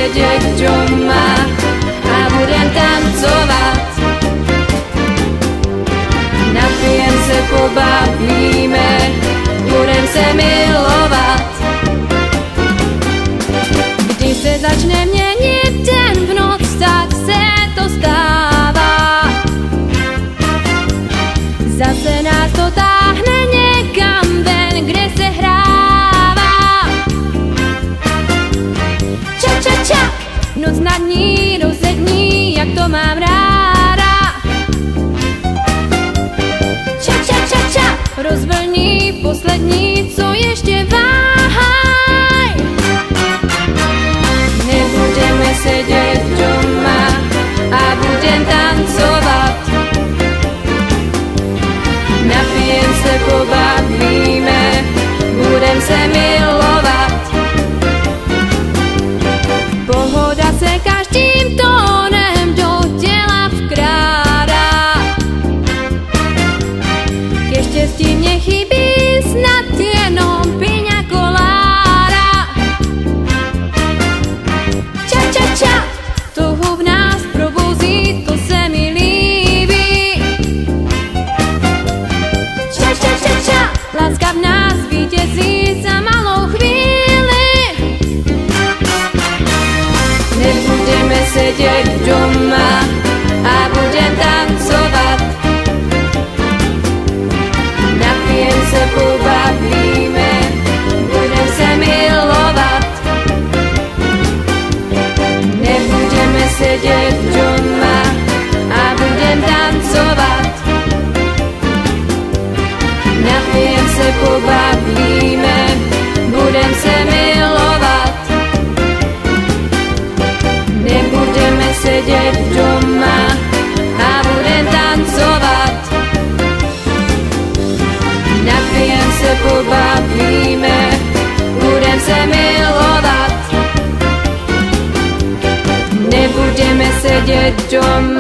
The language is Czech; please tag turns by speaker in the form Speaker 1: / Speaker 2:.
Speaker 1: sedět doma a budem tancovat. Napijem se, pobavíme, budem se milovat. Když se začne měnit den v noc, tak se to stává. Zase nás to táhne někam ven, kde se hrává. Ča, ča, ča, noc nad ní rozední, jak to mám ráda. Ča, ča, ča, ča, rozvlní poslední, co ještě váhaj. Nebudeme sedět doma a budem tancovat. Napijem se, pobavíme, budem se milovat. Pohoda se každým tónem do těla vkrádá. Ke štěstí mě chybí snad jenom piña colada. Ča, ča, ča, toho v nás probouzí, to se mi líbí. Ča, ča, ča, ča, láska v nás vítězí za malou chvíli. Nebudeme sedět doma a budem tancovat. Napijem se, pobavíme, budem se milovat. Nebudeme sedět doma a budem tancovat. Napijem se, pobavíme, budem se milovat. Nebudeme sedět doma a budem tancovat. Napijem se, pobavíme, budem se milovat. Nebudeme sedět doma